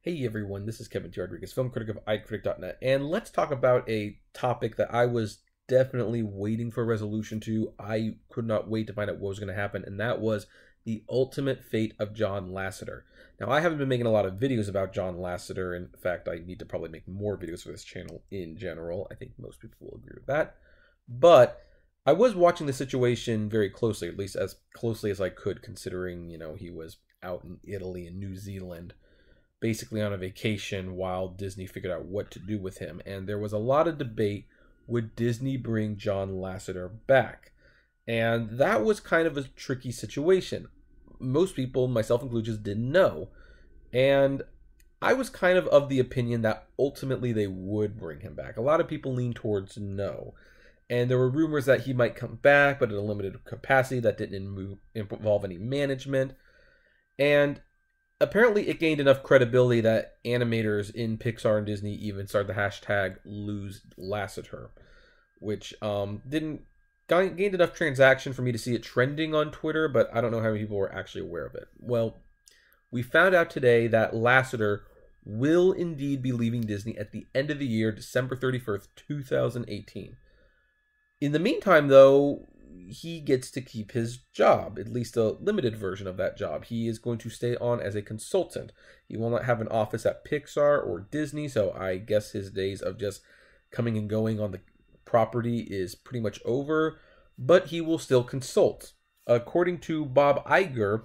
Hey everyone, this is Kevin T. Rodriguez, film critic of iCritic.net, and let's talk about a topic that I was definitely waiting for a resolution to. I could not wait to find out what was going to happen, and that was the ultimate fate of John Lasseter. Now, I haven't been making a lot of videos about John Lasseter. In fact, I need to probably make more videos for this channel in general. I think most people will agree with that. But I was watching the situation very closely, at least as closely as I could, considering, he was out in Italy and New Zealand, basically on a vacation while Disney figured out what to do with him. And there was a lot of debate, would Disney bring John Lasseter back? And that was kind of a tricky situation. Most people, myself included, just didn't know. And I was kind of the opinion that ultimately they would bring him back. A lot of people leaned towards no. And there were rumors that he might come back, but at a limited capacity that didn't involve any management. And apparently it gained enough credibility that animators in Pixar and Disney even started the hashtag #LoseLasseter, which gained enough transaction for me to see it trending on Twitter, but I don't know how many people were actually aware of it. Well, we found out today that Lasseter will indeed be leaving Disney at the end of the year, December 31st, 2018. In the meantime, though, he gets to keep his job, at least a limited version of that job. He is going to stay on as a consultant. He will not have an office at Pixar or Disney, so I guess his days of just coming and going on the property is pretty much over, but he will still consult. According to Bob Iger,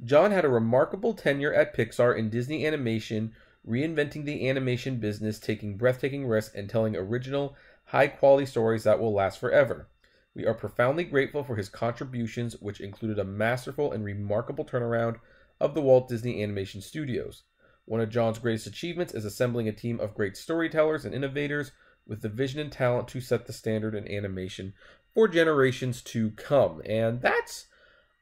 John had a remarkable tenure at Pixar in Disney animation, reinventing the animation business, taking breathtaking risks, and telling original, high-quality stories that will last forever. We are profoundly grateful for his contributions, which included a masterful and remarkable turnaround of the Walt Disney Animation Studios. One of John's greatest achievements is assembling a team of great storytellers and innovators with the vision and talent to set the standard in animation for generations to come. And that's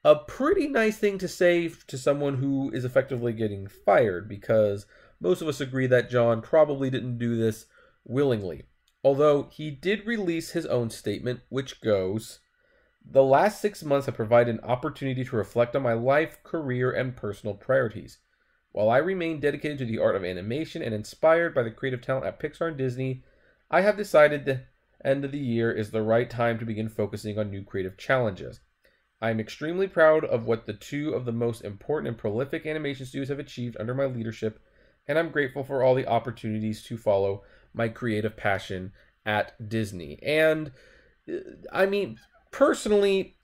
a pretty nice thing to say to someone who is effectively getting fired, because most of us agree that John probably didn't do this willingly. Although he did release his own statement, which goes, "The last 6 months have provided an opportunity to reflect on my life, career, and personal priorities. While I remain dedicated to the art of animation and inspired by the creative talent at Pixar and Disney, I have decided the end of the year is the right time to begin focusing on new creative challenges. I am extremely proud of what the two of the most important and prolific animation studios have achieved under my leadership, and I'm grateful for all the opportunities to follow my creative passion at Disney." And I mean, personally,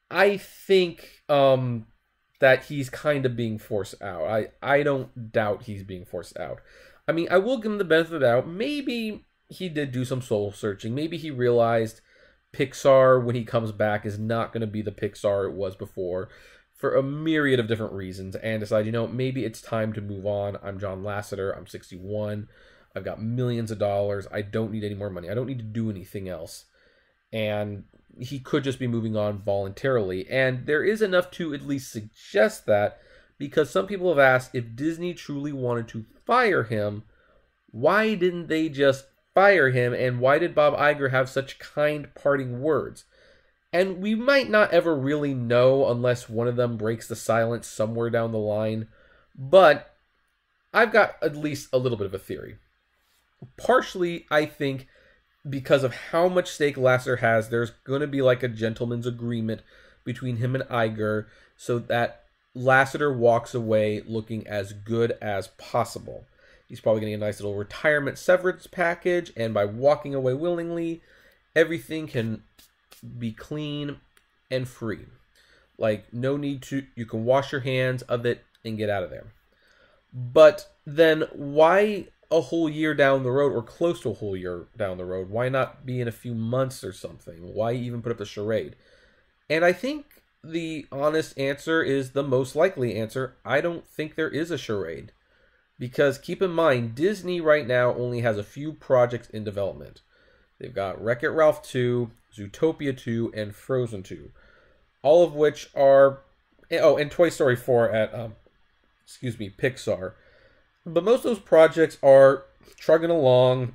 I think that he's kind of being forced out. I don't doubt he's being forced out. I mean, I will give him the benefit of the doubt. Maybe he did do some soul searching. Maybe he realized Pixar, when he comes back, is not going to be the Pixar it was before for a myriad of different reasons, and decided, maybe it's time to move on. I'm John Lasseter. I'm 61. I've got millions of dollars. I don't need any more money. I don't need to do anything else. And he could just be moving on voluntarily. And there is enough to at least suggest that, because some people have asked, if Disney truly wanted to fire him, why didn't they just fire him? And why did Bob Iger have such kind parting words? And we might not ever really know unless one of them breaks the silence somewhere down the line. But I've got at least a little bit of a theory. Partially, I think, because of how much stake Lasseter has, there's going to be like a gentleman's agreement between him and Iger so that Lasseter walks away looking as good as possible. He's probably going to get a nice little retirement severance package, and by walking away willingly, everything can be clean and free. Like, no need to, you can wash your hands of it and get out of there. But then why a whole year down the road, or close to a whole year down the road? Why not be in a few months or something? Why even put up a charade? And I think the honest answer is the most likely answer. I don't think there is a charade. Because keep in mind, Disney right now only has a few projects in development. They've got Wreck-It Ralph 2, Zootopia 2, and Frozen 2. All of which are... Oh, and Toy Story 4 at, Pixar. But most of those projects are trugging along,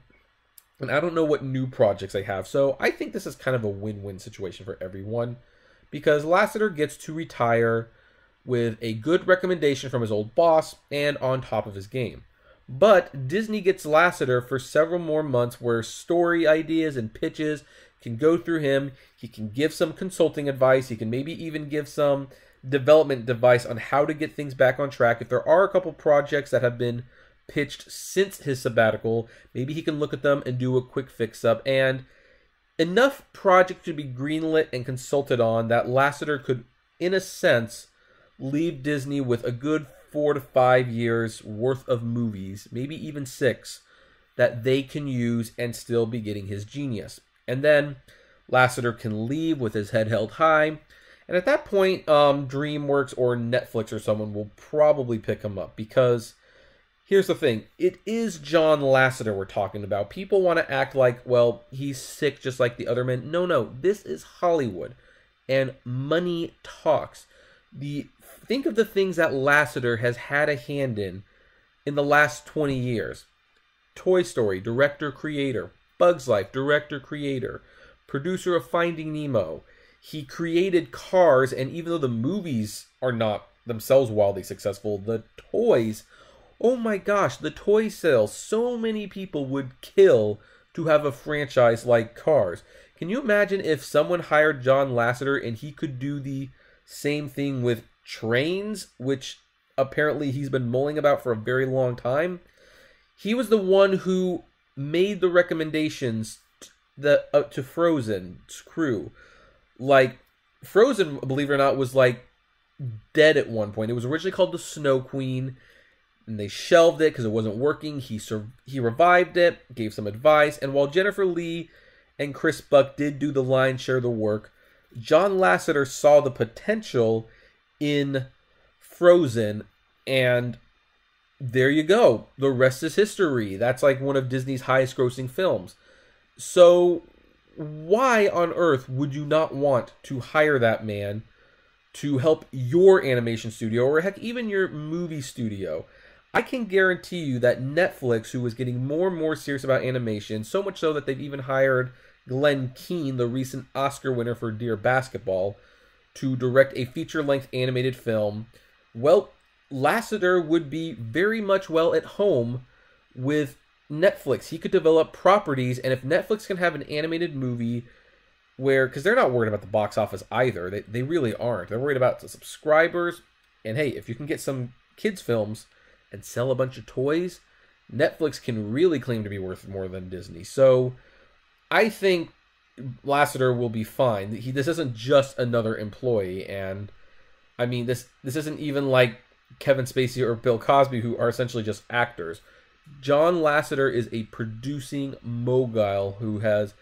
and I don't know what new projects they have. So I think this is kind of a win-win situation for everyone, because Lasseter gets to retire with a good recommendation from his old boss and on top of his game. But Disney gets Lasseter for several more months where story ideas and pitches can go through him. He can give some consulting advice. He can maybe even give some development advice on how to get things back on track. If there are a couple projects that have been pitched since his sabbatical, maybe he can look at them and do a quick fix-up. And enough projects to be greenlit and consulted on that Lasseter could, in a sense, leave Disney with a good 4 to 5 years worth of movies, maybe even 6, that they can use and still be getting his genius. And then Lasseter can leave with his head held high. And at that point, DreamWorks or Netflix or someone will probably pick him up, because here's the thing. It is John Lasseter we're talking about. People want to act like, well, he's sick just like the other men. No. This is Hollywood. And money talks. Think of the things that Lasseter has had a hand in the last 20 years. Toy Story, director-creator. Bugs Life, director-creator. Producer of Finding Nemo. He created Cars, and even though the movies are not themselves wildly successful, the toys, oh my gosh, the toy sales, so many people would kill to have a franchise like Cars. Can you imagine if someone hired John Lasseter and he could do the same thing with trains, which apparently he's been mulling about for a very long time? He was the one who made the recommendations to Frozen's crew. Like, Frozen, believe it or not, was like dead at one point. It was originally called the Snow Queen, and they shelved it because it wasn't working. He revived it, gave some advice, and while Jennifer Lee and Chris Buck did do the lion's share of the work, John Lasseter saw the potential in Frozen, and there you go. The rest is history. That's like one of Disney's highest grossing films. So why on earth would you not want to hire that man to help your animation studio, or heck, even your movie studio? I can guarantee you that Netflix, who is getting more and more serious about animation, so much so that they've even hired Glenn Keane, the recent Oscar winner for Dear Basketball, to direct a feature-length animated film. Well, Lasseter would be very much well at home with Netflix. He could develop properties, and if Netflix can have an animated movie where, because they're not worried about the box office either, they really aren't. They're worried about the subscribers, and hey, if you can get some kids' films and sell a bunch of toys, Netflix can really claim to be worth more than Disney. So I think Lasseter will be fine. This isn't just another employee, and I mean, this isn't even like Kevin Spacey or Bill Cosby, who are essentially just actors. John Lasseter is a producing mogul who has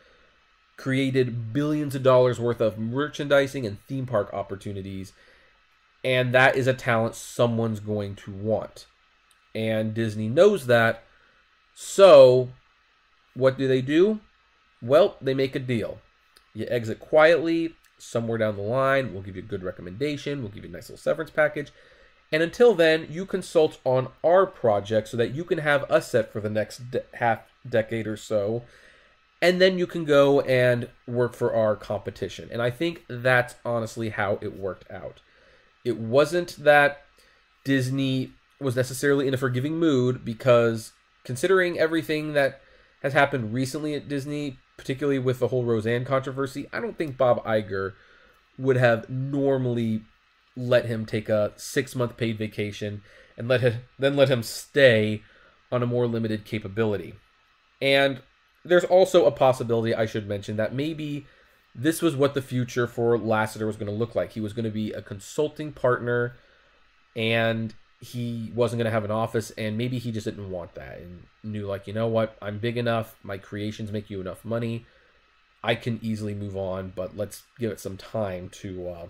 created billions of dollars worth of merchandising and theme park opportunities, and that is a talent someone's going to want. And Disney knows that, so what do? Well, they make a deal. You exit quietly, somewhere down the line, we'll give you a good recommendation, we'll give you a nice little severance package, and until then, you consult on our project so that you can have us set for the next half decade or so, and then you can go and work for our competition. And I think that's honestly how it worked out. It wasn't that Disney was necessarily in a forgiving mood, because considering everything that has happened recently at Disney, particularly with the whole Roseanne controversy, I don't think Bob Iger would have normally let him take a 6-month paid vacation and let him stay on a more limited capability. And there's also a possibility, I should mention, that maybe this was what the future for Lasseter was going to look like. He was going to be a consulting partner, and he wasn't going to have an office, and maybe he just didn't want that and knew, like, you know what, I'm big enough, my creations make you enough money, I can easily move on, but let's give it some time to,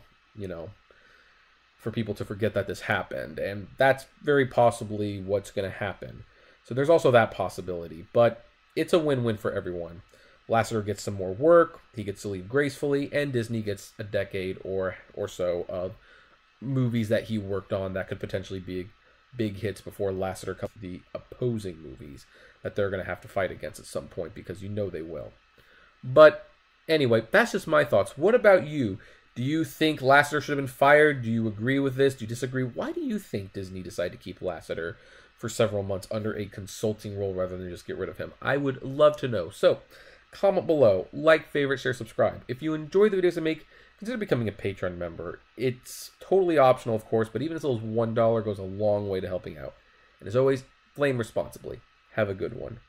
for people to forget that this happened. And that's very possibly what's going to happen. So there's also that possibility, but it's a win-win for everyone. Lasseter gets some more work, he gets to leave gracefully, and Disney gets a decade or so of movies that he worked on that could potentially be big hits before Lasseter comes to the opposing movies that they're going to have to fight against at some point, because you know they will. But anyway, that's just my thoughts. What about you? Do you think Lasseter should have been fired? Do you agree with this? Do you disagree? Why do you think Disney decided to keep Lasseter for several months under a consulting role rather than just get rid of him? I would love to know. So, comment below, like, favorite, share, subscribe. If you enjoy the videos I make, consider becoming a Patreon member. It's totally optional, of course, but even as little as $1 goes a long way to helping out. And as always, flame responsibly. Have a good one.